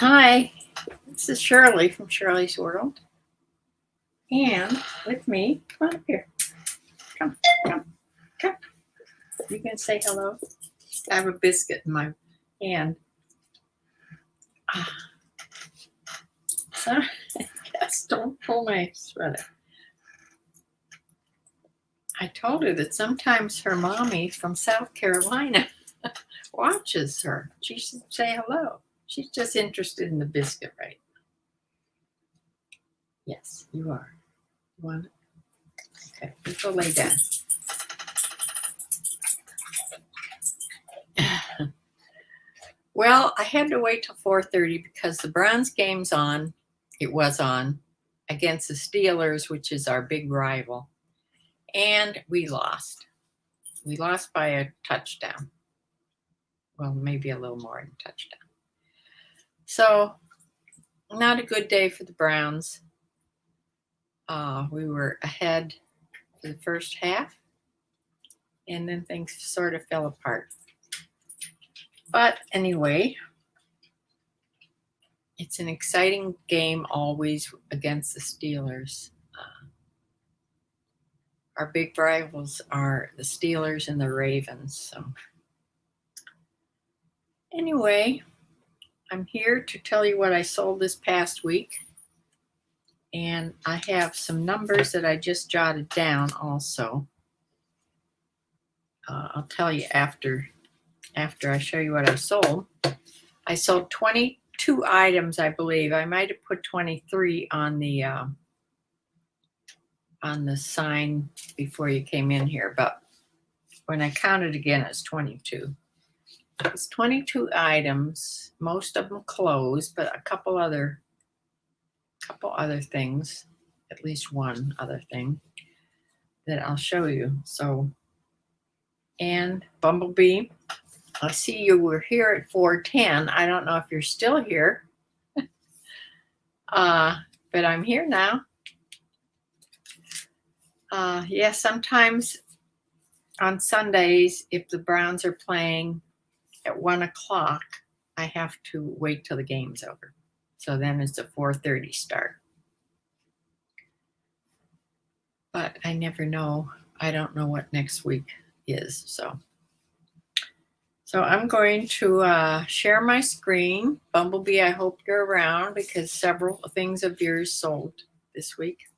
Hi, this is Shirley from Shirley's World. And with me, come on up here. Come. You can say hello. I have a biscuit in my hand. Sorry, yes, don't pull my sweater. I told her that sometimes her mommy from South Carolina watches her. She should say hello. She's just interested in the biscuit, right? Yes, you are. You want it? Okay, you go lay down. Well, I had to wait till 4:30 because the Browns game's on. It was on against the Steelers, which is our big rival. And we lost. We lost by a touchdown. Well, maybe a little more than a touchdown. So, not a good day for the Browns. We were ahead for the first half, and then things sort of fell apart. But anyway, it's an exciting game always against the Steelers. Our big rivals are the Steelers and the Ravens. So anyway, I'm here to tell you what I sold this past week. And I have some numbers that I just jotted down also. I'll tell you after I show you what I sold. I sold 22 items, I believe. I might have put 23 on the sign before you came in here, but when I counted again, it's 22. It's 22 items, most of them closed, but a couple other things, at least one other thing that I'll show you. So, and Bumblebee, I see you were here at 4:10. I don't know if you're still here, but I'm here now. Yeah, sometimes on Sundays, if the Browns are playing at 1 o'clock, I have to wait till the game's over. So then it's a 4:30 start. But I never know. I don't know what next week is. So I'm going to share my screen. Bumblebee, I hope you're around because several things of yours sold this week,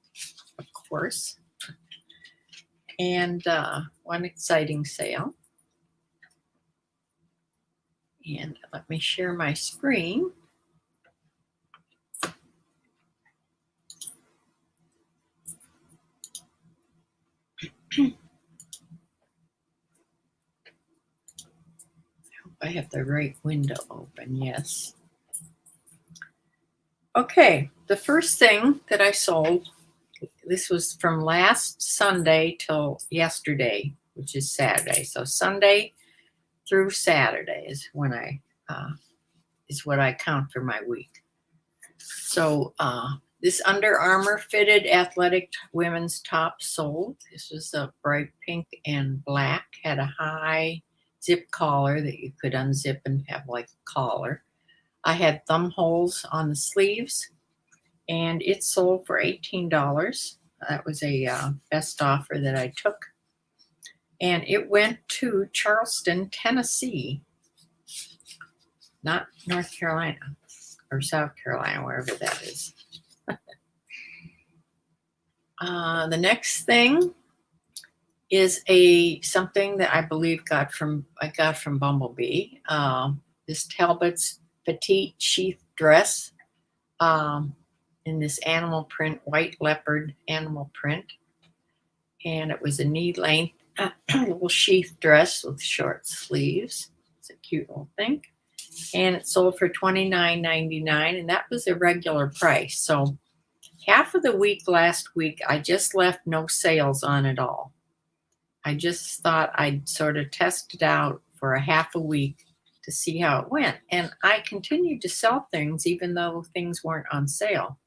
of course. And one exciting sale. And let me share my screen. I hope I have the right window open. Yes. Okay, the first thing that I sold, this was from last Sunday till yesterday, which is Saturday. So Sunday through Saturday is when is what I count for my week. So this Under Armour fitted athletic women's top sold. This was a bright pink and black, had a high zip collar that you could unzip and have like a collar. I had thumb holes on the sleeves, and it sold for $18. That was a best offer that I took. And it went to Charleston, Tennessee, not North Carolina or South Carolina, wherever that is. The next thing is something that I believe I got from Bumblebee. This Talbot's Petite Sheath dress in this animal print, white leopard animal print. And it was a knee-length little sheath dress with short sleeves. It's a cute little thing. And it sold for $29.99, and that was a regular price. So half of the week last week, I just left no sales on at all. I just thought I'd sort of test it out for a half a week to see how it went. And I continued to sell things even though things weren't on sale.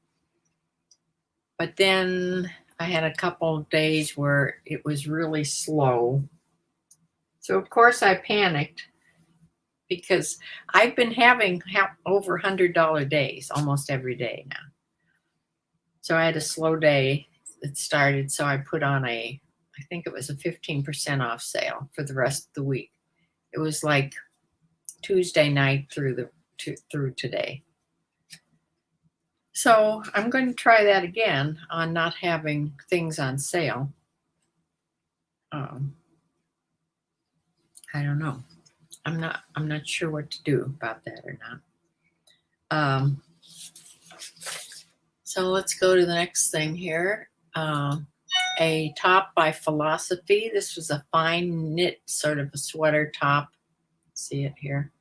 But then I had a couple of days where it was really slow. So, of course, I panicked. because I've been having over $100 days almost every day now. So I had a slow day that started, so I put on I think it was a 15% off sale for the rest of the week. It was like Tuesday night through today. So I'm going to try that again on not having things on sale. I don't know. I'm not sure what to do about that or not. So let's go to the next thing here. A top by Philosophy. This was a fine knit sort of a sweater top. See it here.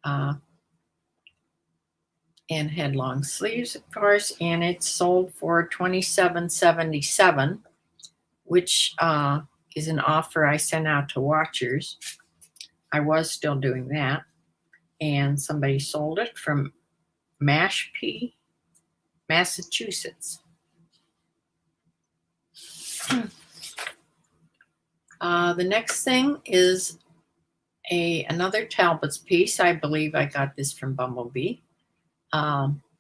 And had long sleeves, of course, and it sold for $27.77, which is an offer I sent out to watchers. I was still doing that, and somebody sold it from Mashpee, Massachusetts. The next thing is another Talbot's piece. I believe I got this from Bumblebee.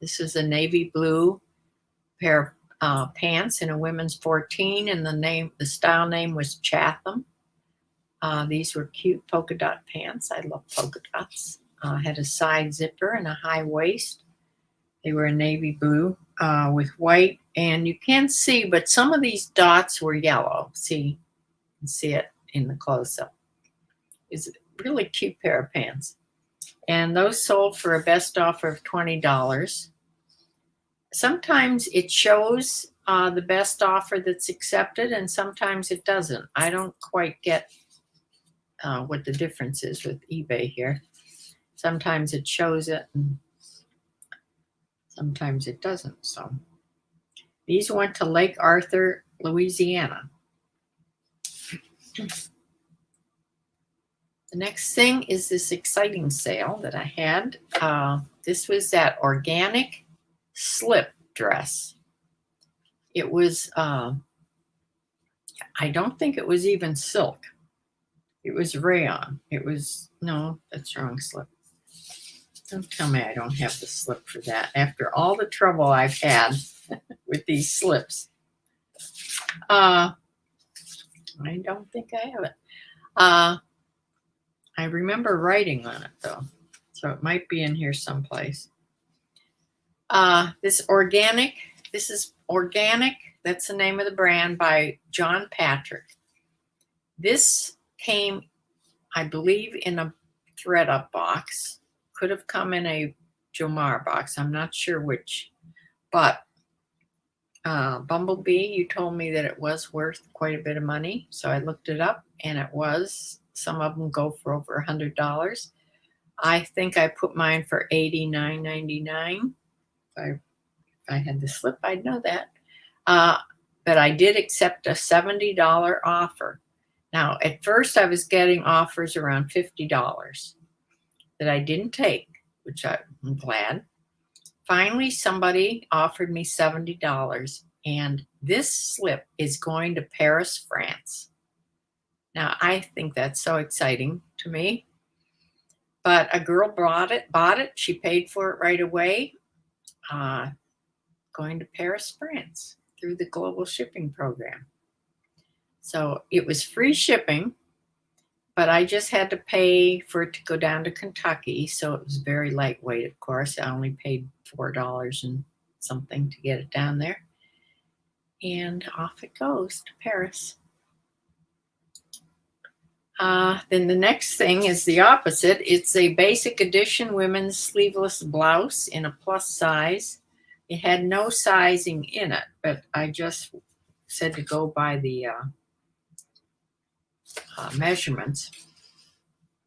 This is a navy blue pair of pants in a women's 14, and the style name was Chatham. These were cute polka dot pants. I love polka dots. Had a side zipper and a high waist. They were a navy blue with white, and you can't see, but some of these dots were yellow. See, you can see it in the close-up. It's a really cute pair of pants. And those sold for a best offer of $20. Sometimes it shows the best offer that's accepted, and sometimes it doesn't. I don't quite get what the difference is with eBay here. Sometimes it shows it, and sometimes it doesn't. So these went to Lake Arthur, Louisiana. The next thing is this exciting sale that I had. This was that organic slip dress. It was, I don't think it was even silk. It was rayon. It was, no, that's wrong slip. Don't tell me I don't have the slip for that. After all the trouble I've had with these slips. I don't think I have it. I remember writing on it though, so it might be in here someplace. This is organic. That's the name of the brand by John Patrick. This came, I believe, in a thread up box. Could have come in a Jomar box. I'm not sure which, but Bumblebee, you told me that it was worth quite a bit of money, so I looked it up, and it was. Some of them go for over $100. I think I put mine for $89.99. If I had the slip, I'd know that. But I did accept a $70 offer. Now, at first, I was getting offers around $50 that I didn't take, which I'm glad. Finally, somebody offered me $70, and this slip is going to Paris, France. Now, I think that's so exciting to me. But a girl bought it. She paid for it right away. Going to Paris, France through the global shipping program. So it was free shipping, but I just had to pay for it to go down to Kentucky. So it was very lightweight, of course. I only paid $4 and something to get it down there. And off it goes to Paris. Then the next thing is the opposite. It's a basic edition women's sleeveless blouse in a plus size. It had no sizing in it, but I just said to go by the measurements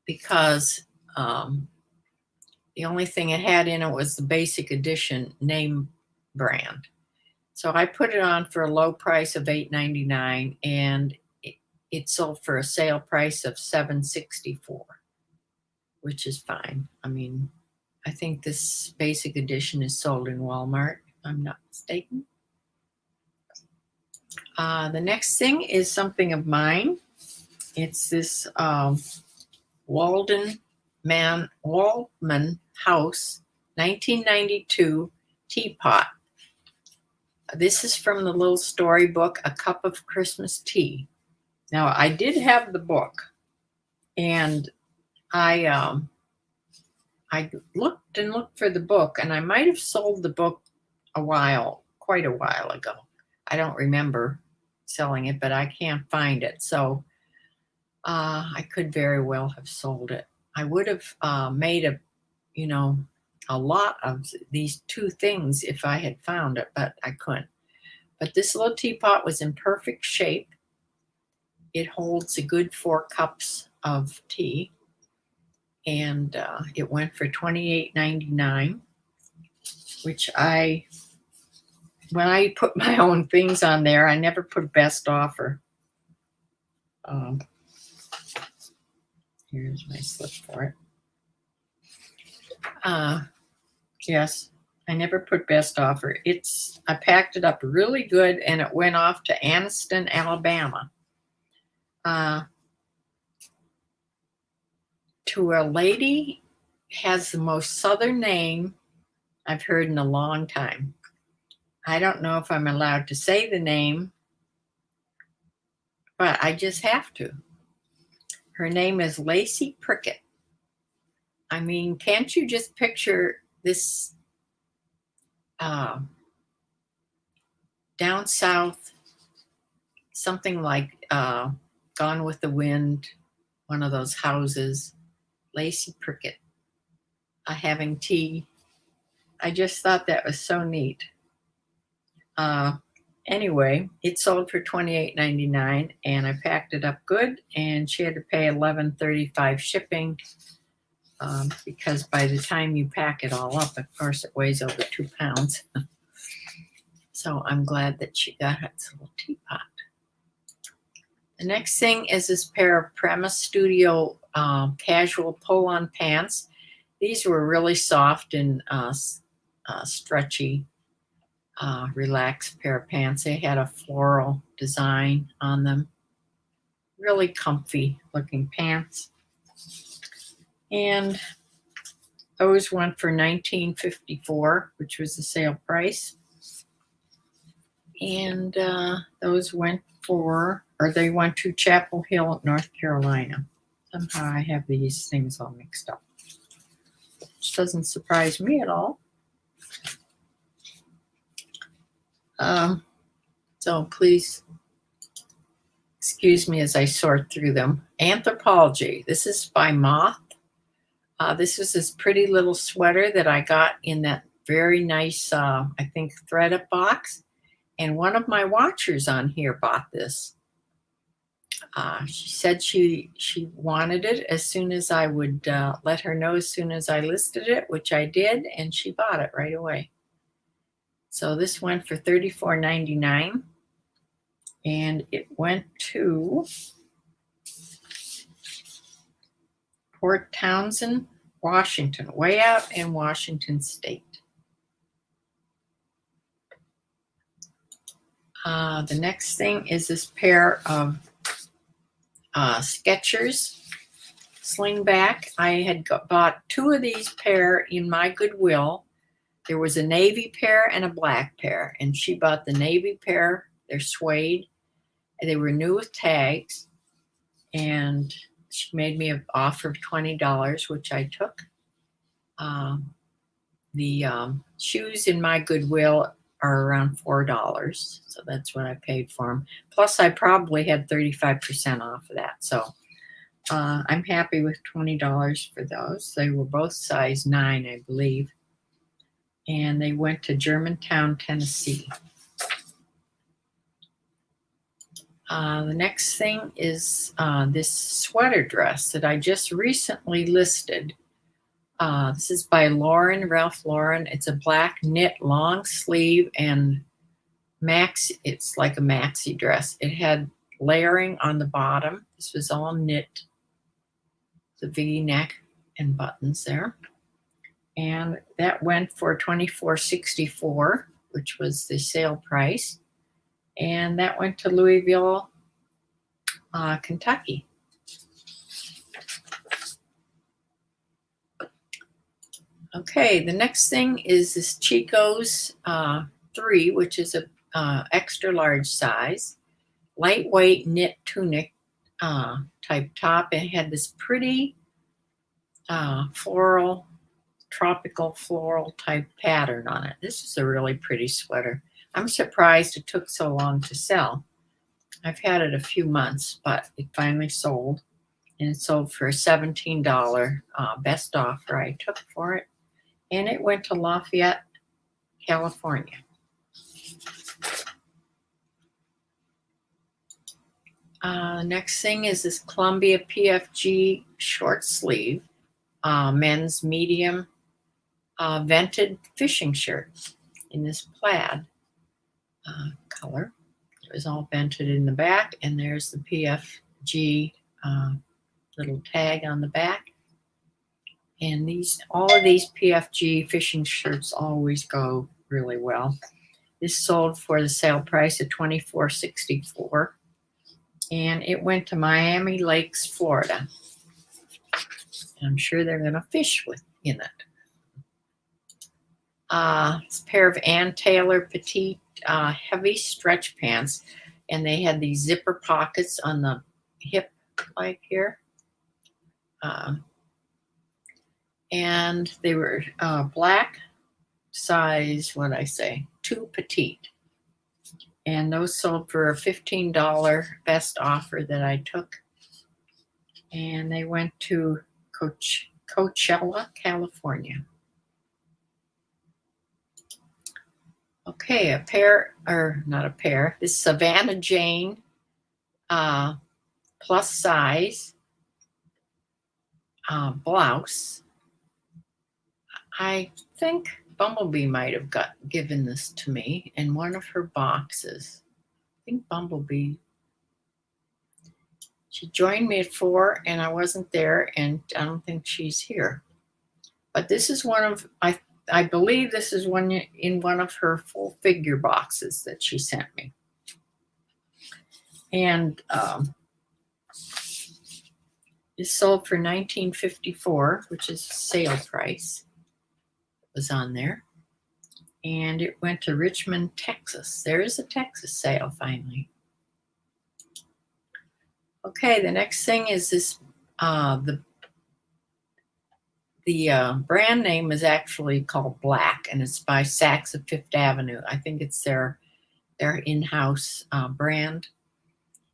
because the only thing it had in it was the basic edition name brand. So I put it on for a low price of $8.99, and it sold for a sale price of $7.64, which is fine. I mean, I think this basic edition is sold in Walmart, if I'm not mistaken. The next thing is something of mine. It's this Walden Waldman House 1992 teapot. This is from the little storybook, A Cup of Christmas Tea. Now, I did have the book, and I looked and looked for the book, and I might have sold the book quite a while ago. I don't remember selling it, but I can't find it. So I could very well have sold it. I would have made a lot of these two things if I had found it, but I couldn't. But this little teapot was in perfect shape. It holds a good 4 cups of tea, and it went for $28.99, which when I put my own things on there, I never put best offer. Here's my slip for it. Yes, I never put best offer. I packed it up really good, and it went off to Anniston, Alabama. To a lady has the most southern name I've heard in a long time. I don't know if I'm allowed to say the name, but I just have to. Her name is Lacey Prickett. I mean, can't you just picture this down south, something like Gone with the Wind, one of those houses, Lacey Prickett having tea. I just thought that was so neat. Anyway, it sold for $28.99, and I packed it up good, and she had to pay $11.35 shipping because by the time you pack it all up, of course, it weighs over 2 pounds. So I'm glad that she got its little teapot. The next thing is this pair of Premise Studio casual pull-on pants. These were really soft and stretchy, relaxed pair of pants. They had a floral design on them. Really comfy looking pants. And those went for $19.54, which was the sale price. And those went they went to Chapel Hill, North Carolina. Somehow I have these things all mixed up, which doesn't surprise me at all. So please excuse me as I sort through them. Anthropology. This is by Moth. This is this pretty little sweater that I got in that very nice, I think, thread-up box. And one of my watchers on here bought this. She said she wanted it as soon as I would let her know as soon as I listed it, which I did, and she bought it right away. So this went for $34.99, and it went to Port Townsend, Washington, way out in Washington State. The next thing is this pair of Skechers slingback. I had bought 2 of these pair in my Goodwill. There was a navy pair and a black pair, and she bought the navy pair. They're suede. They were new with tags, and she made me an offer of $20, which I took. The shoes in my Goodwill are around $4, so that's what I paid for them. Plus, I probably had 35% off of that, so I'm happy with $20 for those. They were both size 9, I believe, and they went to Germantown, Tennessee. The next thing is this sweater dress that I just recently listed. This is by Ralph Lauren. It's a black knit long sleeve and it's like a maxi dress. It had layering on the bottom. This was all knit, the V-neck and buttons there. And that went for $24.64, which was the sale price. And that went to Louisville, Kentucky. Okay, the next thing is this Chico's 3, which is a extra large size, lightweight knit tunic type top. It had this pretty floral, tropical floral type pattern on it. This is a really pretty sweater. I'm surprised it took so long to sell. I've had it a few months, but it finally sold. And it sold for a $17 best offer I took for it. And it went to Lafayette, California. Next thing is this Columbia PFG short sleeve, men's medium vented fishing shirt in this plaid color. It was all vented in the back, and there's the PFG little tag on the back. And all of these PFG fishing shirts always go really well. This sold for the sale price of $24.64, and it went to Miami Lakes, Florida. And I'm sure they're going to fish in it. It's a pair of Ann Taylor Petite heavy stretch pants, and they had these zipper pockets on the hip, like here. And they were black, size, 2 petite. And those sold for a $15 best offer that I took. And they went to Coachella, California. Okay, this Savannah Jane plus size blouse. I think Bumblebee might have given this to me in one of her boxes. I think Bumblebee. She joined me at 4, and I wasn't there, and I don't think she's here. But this is I believe this is one in one of her full figure boxes that she sent me. And it sold for $19.54, which is sale price. It was on there. And it went to Richmond, Texas. There is a Texas sale finally. Okay, the next thing is this, the brand name is actually called Black, and it's by Saks of Fifth Avenue. I think it's their in-house brand.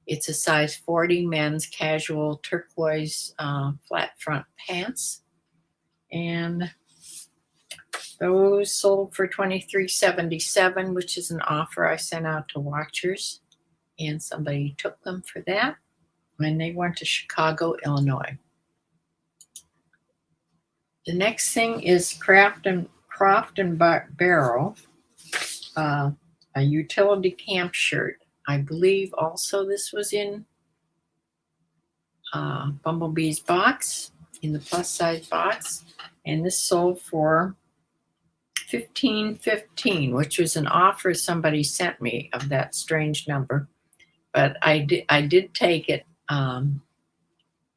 It's a size 40 men's casual turquoise flat front pants. And those sold for $23.77, which is an offer I sent out to watchers. And somebody took them for that when they went to Chicago, Illinois. The next thing is Croft and Barrel, a utility camp shirt. I believe also this was in Bumblebee's box, in the plus size box. And this sold for $15.15, which was an offer somebody sent me of that strange number. But I did take it, and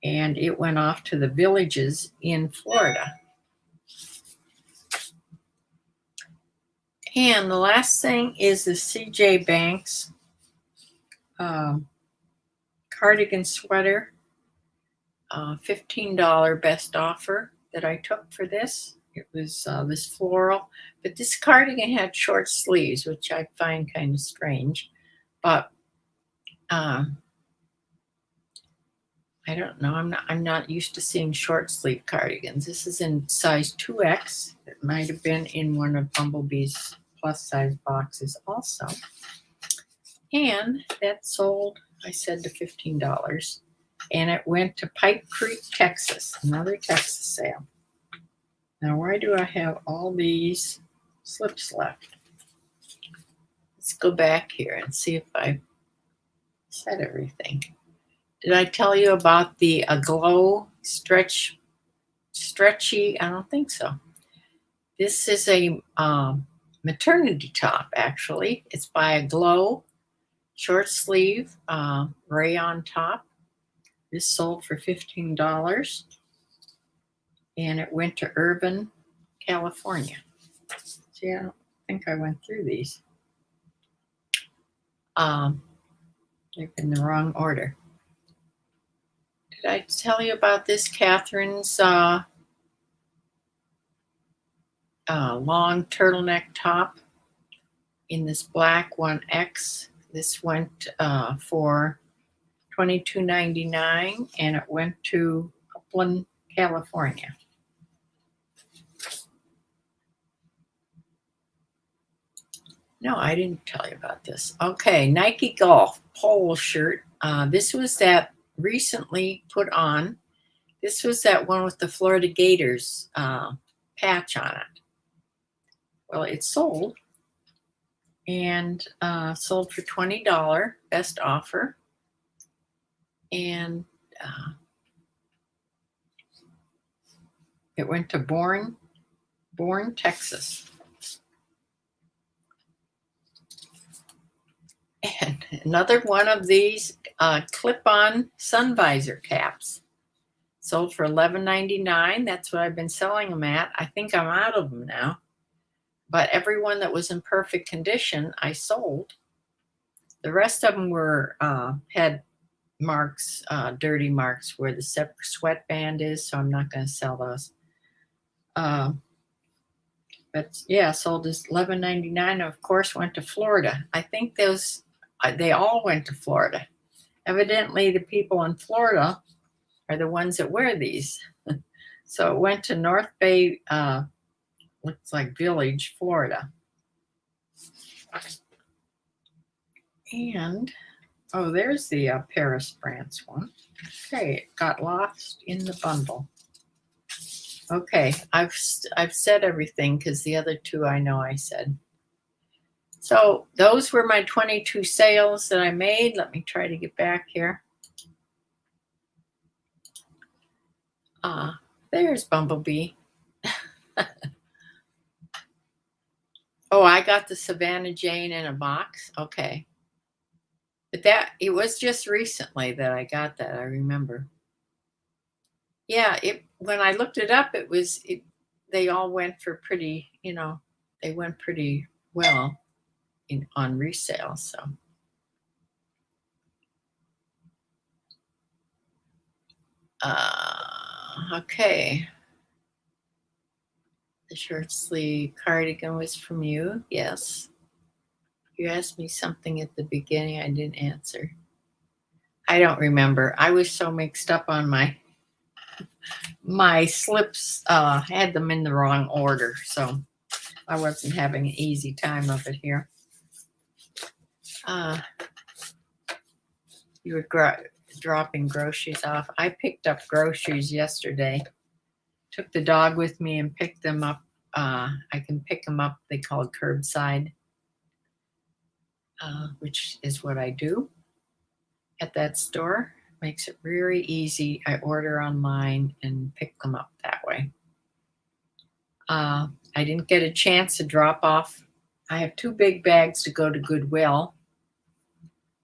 it went off to the Villages in Florida. And the last thing is the CJ Banks cardigan sweater, $15 best offer that I took for this. It was this floral, but this cardigan had short sleeves, which I find kind of strange. But I don't know. I'm not used to seeing short sleeve cardigans. This is in size 2X. It might have been in one of Bumblebee's plus size boxes also. And that sold, I said, to $15. And it went to Pipe Creek, Texas, another Texas sale. Now, why do I have all these slips left? Let's go back here and see if I said everything. Did I tell you about the Glow stretchy? I don't think so. This is a maternity top, actually. It's by a Glow short sleeve rayon top. This sold for $15. And it went to Irvine, California. See, I don't think I went through these. They're in the wrong order. Did I tell you about this Catherine's long turtleneck top in this black 1X? This went for $22.99, and it went to Upland, California. No, I didn't tell you about this. Okay, Nike Golf polo shirt. This was that recently put on. This was that one with the Florida Gators patch on it. Well, it sold, and sold for $20, best offer. And it went to Bourne, Texas. And another one of these clip-on sun visor caps. Sold for $11.99. That's what I've been selling them at. I think I'm out of them now. But every one that was in perfect condition, I sold. The rest of them were had marks, dirty marks where the sweatband is, so I'm not going to sell those. But yeah, sold as $11.99. Of course, went to Florida. I think those they all went to Florida. Evidently, the people in Florida are the ones that wear these. So it went to North Bay, looks like Village, Florida. And, oh, there's the Paris, France one. Okay, it got lost in the bundle. Okay, I've said everything because the other two I know I said. So those were my 22 sales that I made. Let me try to get back here. There's Bumblebee. Oh, I got the Savannah Jane in a box. Okay. But it was just recently that I got that, I remember. Yeah, when I looked it up, they all went for pretty, they went pretty well on resale, so. Okay. The short sleeve cardigan was from you. Yes. You asked me something at the beginning I didn't answer. I don't remember. I was so mixed up on my slips. Had them in the wrong order, so I wasn't having an easy time of it here. You were dropping groceries off. I picked up groceries yesterday. Took the dog with me and picked them up. I can pick them up. They call it curbside, which is what I do at that store. Makes it very easy. I order online and pick them up that way. I didn't get a chance to drop off. I have 2 big bags to go to Goodwill.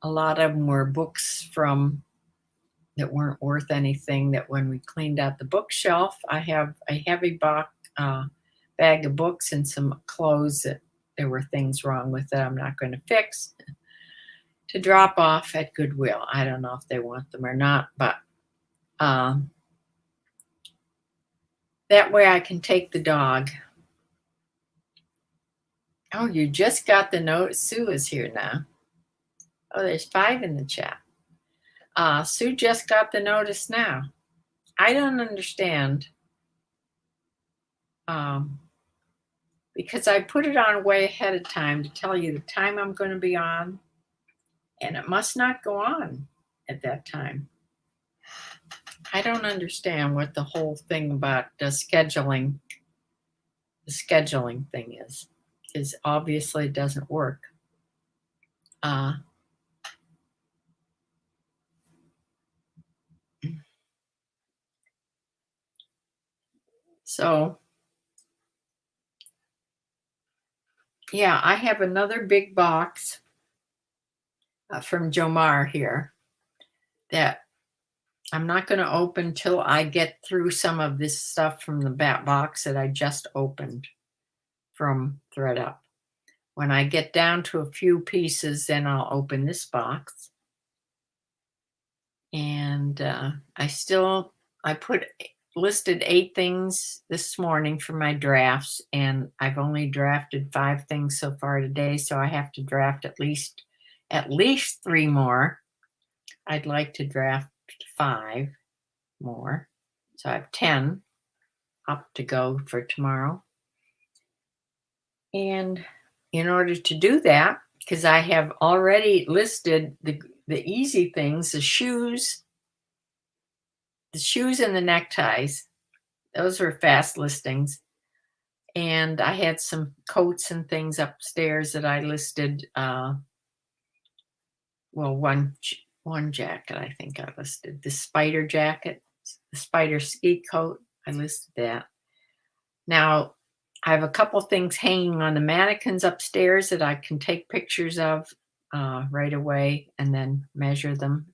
A lot of them were books that weren't worth anything, that when we cleaned out the bookshelf, I have a heavy bag of books and some clothes that there were things wrong with that I'm not going to fix, to drop off at Goodwill. I don't know if they want them or not, but that way I can take the dog. Oh, you just got the note. Sue is here now. Oh, there's 5 in the chat. Sue just got the notice now. I don't understand. Because I put it on way ahead of time to tell you the time I'm going to be on, and it must not go on at that time. I don't understand what the whole thing about the scheduling thing is, because obviously it doesn't work. So, yeah, I have another big box from Jomar here that I'm not going to open till I get through some of this stuff from the back box that I just opened from ThreadUp. When I get down to a few pieces, then I'll open this box. And I listed 8 things this morning for my drafts, and I've only drafted 5 things so far today, so I have to draft at least 3 more. I'd like to draft 5 more. So I have 10 up to go for tomorrow. And in order to do that, because I have already listed the easy things, the shoes and the neckties, those were fast listings. And I had some coats and things upstairs that I listed. One jacket I think I listed. The spider jacket, the spider ski coat, I listed that. Now, I have a couple things hanging on the mannequins upstairs that I can take pictures of right away and then measure them,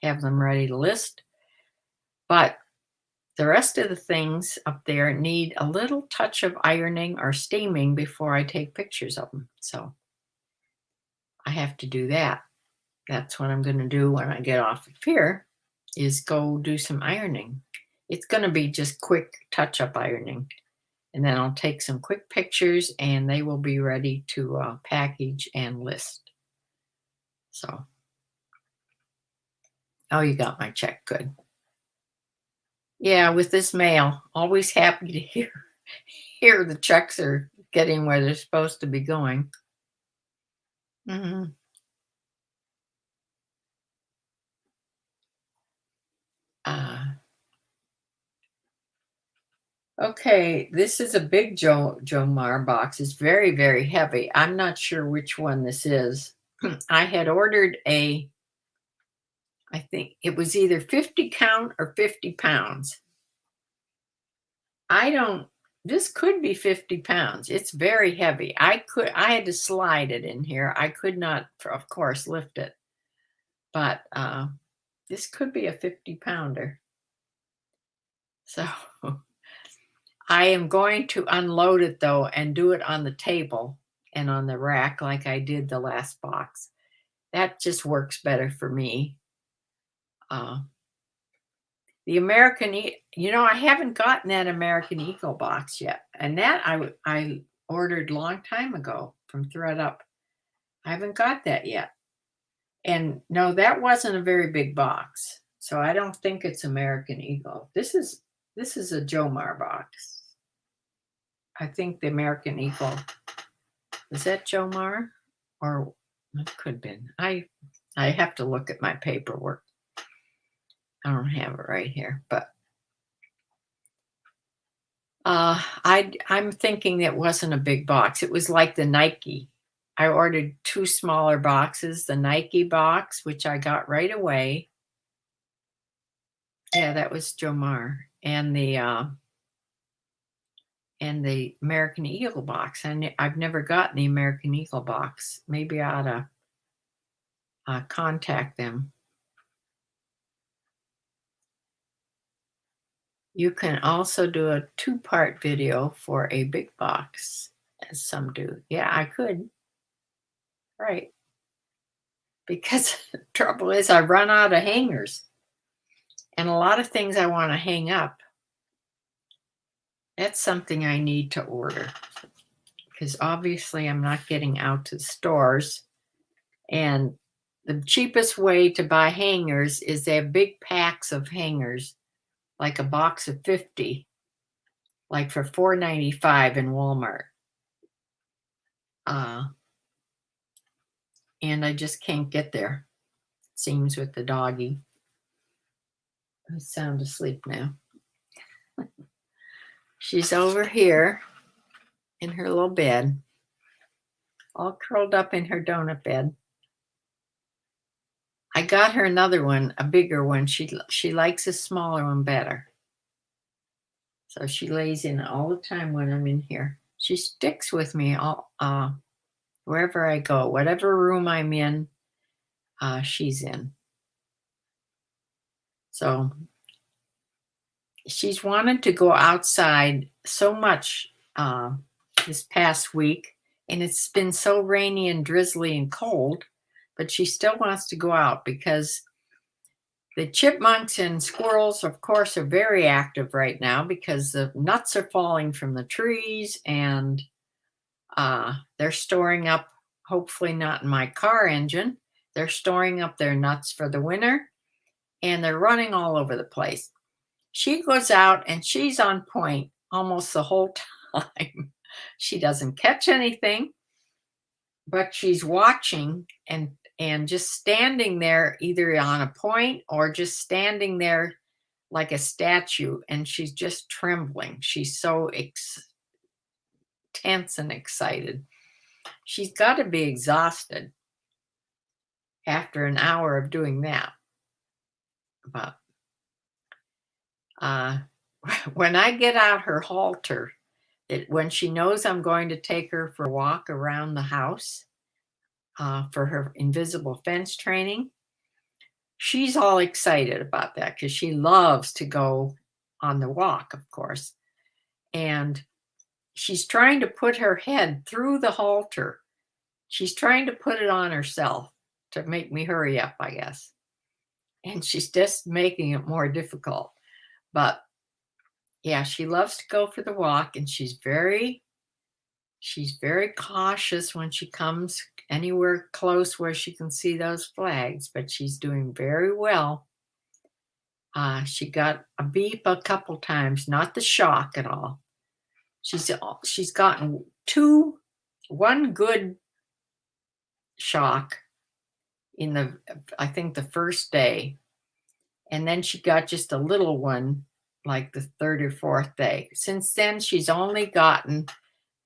have them ready to list. But the rest of the things up there need a little touch of ironing or steaming before I take pictures of them. So I have to do that. That's what I'm going to do when I get off of here, is go do some ironing. It's going to be just quick touch-up ironing. And then I'll take some quick pictures and they will be ready to package and list. So, oh, you got my check. Good. Yeah, with this mail, always happy to hear the checks are getting where they're supposed to be going. Okay, this is a big Jomar box. It's very, very heavy. I'm not sure which one this is. I had ordered I think it was either 50 count or 50 pounds. This could be 50 pounds. It's very heavy. I had to slide it in here. I could not, of course, lift it. But this could be a 50 pounder. So I am going to unload it though and do it on the table and on the rack like I did the last box. That just works better for me. The American, I haven't gotten that American Eagle box yet. And that I ordered a long time ago from ThreadUp. I haven't got that yet. And no, that wasn't a very big box. So I don't think it's American Eagle. This is a Jomar box. I think the American Eagle, is that Jomar? Or it could have been. I have to look at my paperwork. I don't have it right here, but I'm thinking it wasn't a big box. It was like the Nike. I ordered 2 smaller boxes, the Nike box, which I got right away. Yeah, that was Jomar. And the American Eagle box. And I've never gotten the American Eagle box. Maybe I ought to contact them. You can also do a 2-part video for a big box, as some do. Yeah, I could. Right. Because the trouble is I run out of hangers. And a lot of things I want to hang up. That's something I need to order. Because obviously I'm not getting out to the stores. And the cheapest way to buy hangers is they have big packs of hangers, like a box of 50, like for $4.95 in Walmart. And I just can't get there. It seems with the doggy. He's sound asleep now. She's over here in her little bed, all curled up in her donut bed. I got her another one, a bigger one. She likes a smaller one better. So she lays in all the time when I'm in here. She sticks with me all wherever I go, whatever room I'm in, she's in. So she's wanted to go outside so much this past week, and it's been so rainy and drizzly and cold, but she still wants to go out because the chipmunks and squirrels, of course, are very active right now because the nuts are falling from the trees, and they're storing up, hopefully not in my car engine, they're storing up their nuts for the winter, and they're running all over the place. She goes out and she's on point almost the whole time. She doesn't catch anything, but she's watching and just standing there either on a point or just standing there like a statue, and she's just trembling. She's so tense and excited. She's got to be exhausted after an hour of doing that. But when I get out her halter, when she knows I'm going to take her for a walk around the house for her invisible fence training, she's all excited about that because she loves to go on the walk, of course. And she's trying to put her head through the halter. She's trying to put it on herself to make me hurry up, I guess. And she's just making it more difficult. But yeah, she loves to go for the walk, and she's very cautious when she comes anywhere close where she can see those flags, but she's doing very well. She got a beep a couple times, not the shock at all. She's gotten one good shock in I think the first day, and then she got just a little one like the third or fourth day. Since then, she's only gotten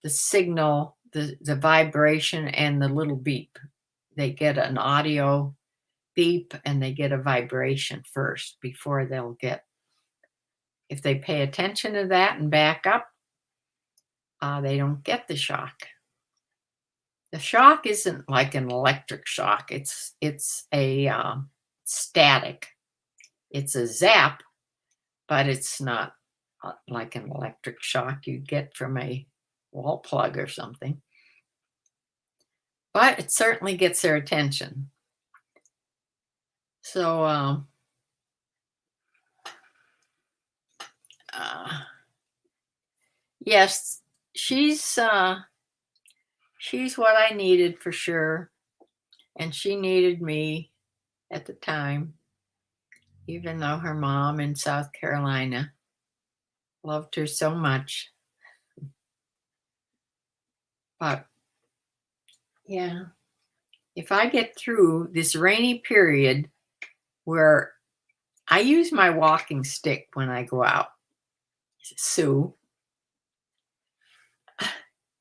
the signal, the vibration, and the little beep. They get an audio beep and they get a vibration first before they'll get, if they pay attention to that and back up, they don't get the shock. The shock isn't like an electric shock. It's a static. It's a zap, but it's not like an electric shock you'd get from a wall plug or something. But it certainly gets their attention. So yes, she's what I needed for sure, and she needed me at the time, even though her mom in South Carolina loved her so much. But yeah, if I get through this rainy period where I use my walking stick when I go out, Sue,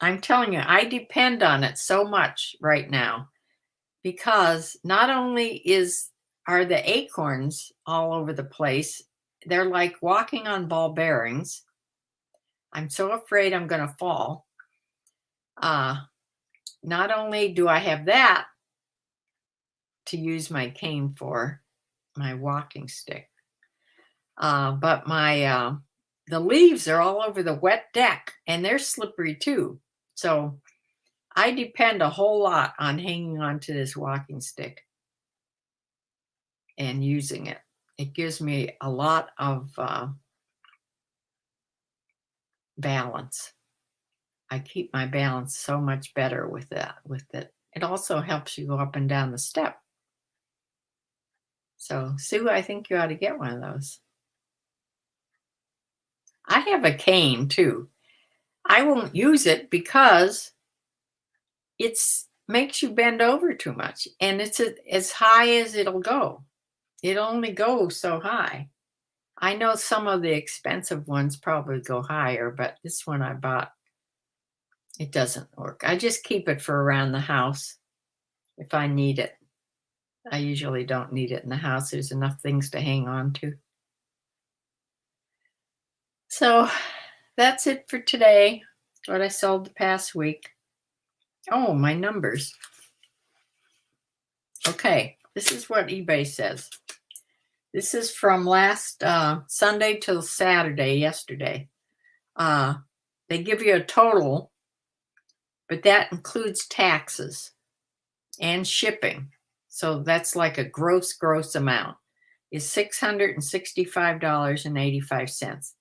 I'm telling you, I depend on it so much right now because not only are the acorns all over the place, they're like walking on ball bearings. I'm so afraid I'm going to fall. Not only do I have that to use my cane for, my walking stick, but the leaves are all over the wet deck and they're slippery too. So I depend a whole lot on hanging onto this walking stick and using it. It gives me a lot of balance. I keep my balance so much better with it. It also helps you go up and down the step. So, Sue, I think you ought to get one of those. I have a cane too. I won't use it because it makes you bend over too much, and it's as high as it'll go. It only goes so high. I know some of the expensive ones probably go higher, but this one I bought, it doesn't work. I just keep it for around the house if I need it. I usually don't need it in the house. There's enough things to hang on to. So that's it for today, what I sold the past week. Oh, my numbers. Okay, this is what eBay says. This is from last Sunday till Saturday, yesterday. They give you a total, but that includes taxes and shipping. So that's like a gross amount is $665.85.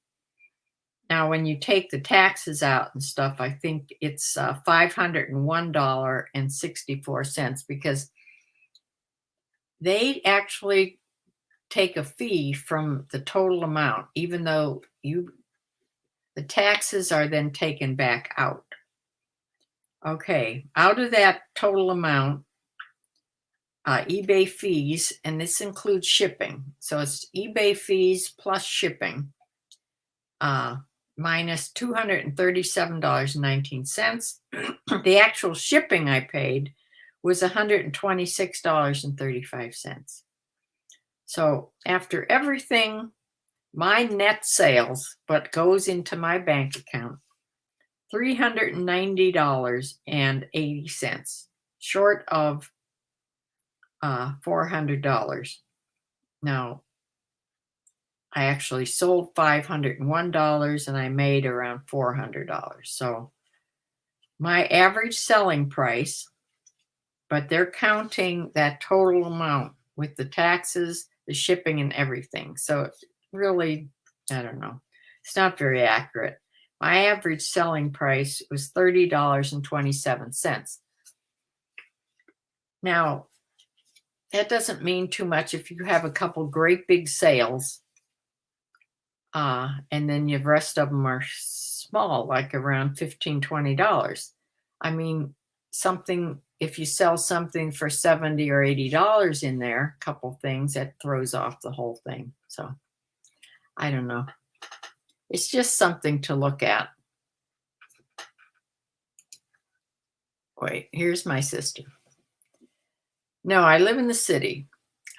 Now, when you take the taxes out and stuff, I think it's $501.64 because they actually take a fee from the total amount, even though the taxes are then taken back out. Okay, out of that total amount, eBay fees, and this includes shipping. So it's eBay fees plus shipping, minus $237.19. The actual shipping I paid was $126.35. So after everything, my net sales, what goes into my bank account, $390.80, short of $400. Now, I actually sold $501 and I made around $400. So my average selling price, but they're counting that total amount with the taxes, the shipping, and everything. So really, I don't know. It's not very accurate. My average selling price was $30.27. Now, that doesn't mean too much if you have a couple great big sales, and then the rest of them are small, like around $15, $20. I mean, something, if you sell something for $70 or $80 in there, a couple things, that throws off the whole thing. So I don't know. It's just something to look at. Wait, here's my sister. No, I live in the city.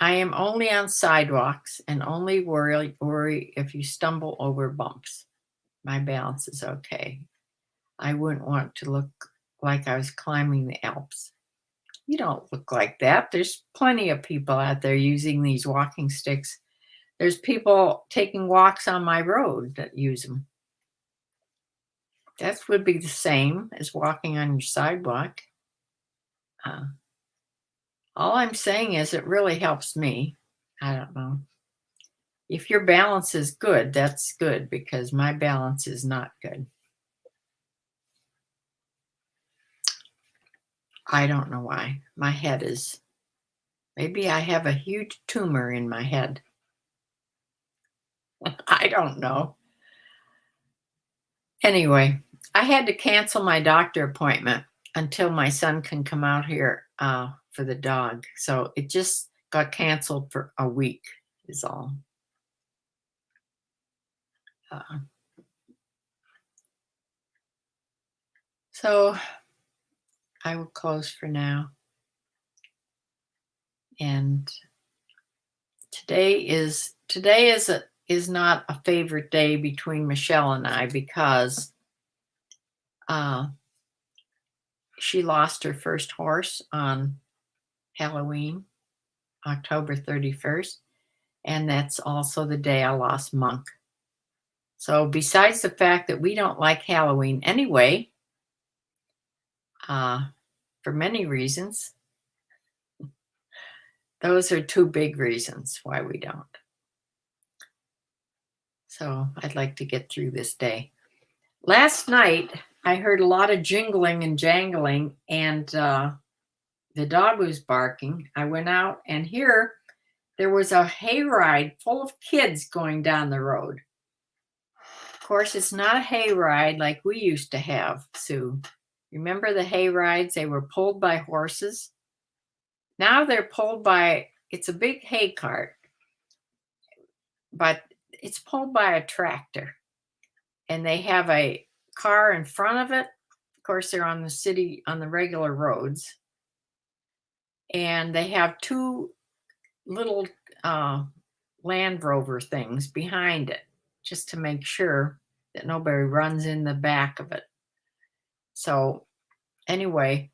I am only on sidewalks and only worry if you stumble over bumps. My balance is okay. I wouldn't want to look like I was climbing the Alps. You don't look like that. There's plenty of people out there using these walking sticks. There's people taking walks on my road that use them. That would be the same as walking on your sidewalk. All I'm saying is it really helps me. I don't know. If your balance is good, that's good, because my balance is not good. I don't know why. My head is, maybe I have a huge tumor in my head. I don't know. Anyway, I had to cancel my doctor appointment until my son can come out here for the dog. So it just got canceled for a week is all. So I will close for now. And today is not a favorite day between Michelle and I, because she lost her first horse on Halloween, October 31st, and that's also the day I lost Monk. So besides the fact that we don't like Halloween anyway, for many reasons, those are two big reasons why we don't. So I'd like to get through this day. Last night, I heard a lot of jingling and jangling, and the dog was barking. I went out, and here there was a hayride full of kids going down the road. Of course, it's not a hayride like we used to have, Sue. Remember the hayrides? They were pulled by horses. Now they're pulled by, it's a big hay cart, but it's pulled by a tractor. And they have a car in front of it. Of course, they're on the regular roads. And they have two little Land Rover things behind it, just to make sure that nobody runs in the back of it. So anyway,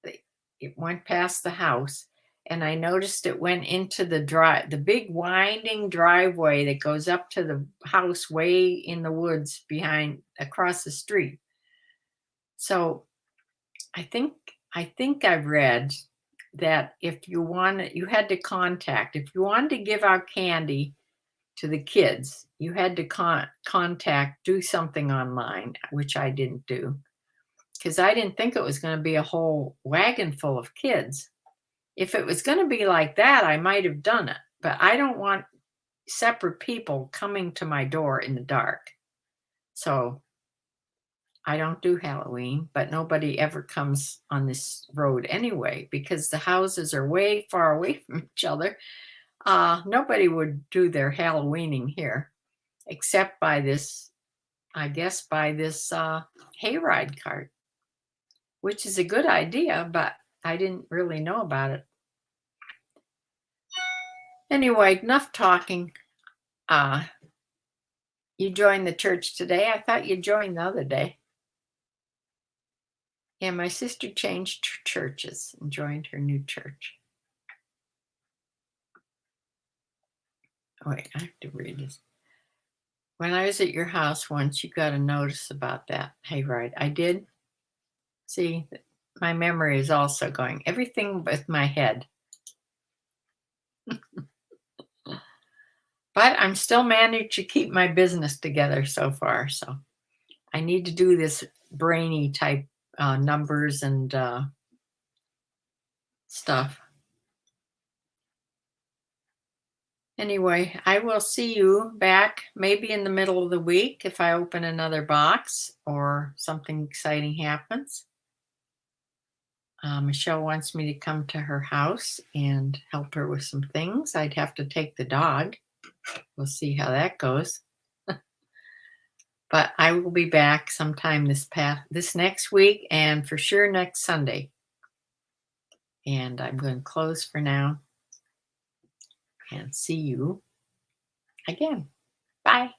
it went past the house, and I noticed it went into the big winding driveway that goes up to the house way in the woods across the street. So I think I've read that if you wanted if you wanted to give out candy to the kids, you had to do something online, which I didn't do because I didn't think it was going to be a whole wagon full of kids. If it was going to be like that, I might have done it, but I don't want separate people coming to my door in the dark. So I don't do Halloween, but nobody ever comes on this road anyway because the houses are way far away from each other. Nobody would do their Halloweening here except by this, I guess, by this hayride cart, which is a good idea, but I didn't really know about it. Anyway, enough talking. You joined the church today. I thought you joined the other day. Yeah, my sister changed churches and joined her new church. Oh, wait, I have to read this. When I was at your house once, you got a notice about that hayride. I did. See, my memory is also going. Everything with my head. But I'm still managed to keep my business together so far. So I need to do this brainy type numbers and stuff. Anyway, I will see you back maybe in the middle of the week if I open another box or something exciting happens. Michelle wants me to come to her house and help her with some things. I'd have to take the dog. We'll see how that goes. But I will be back sometime this next week and for sure next Sunday. And I'm going to close for now and see you again. Bye.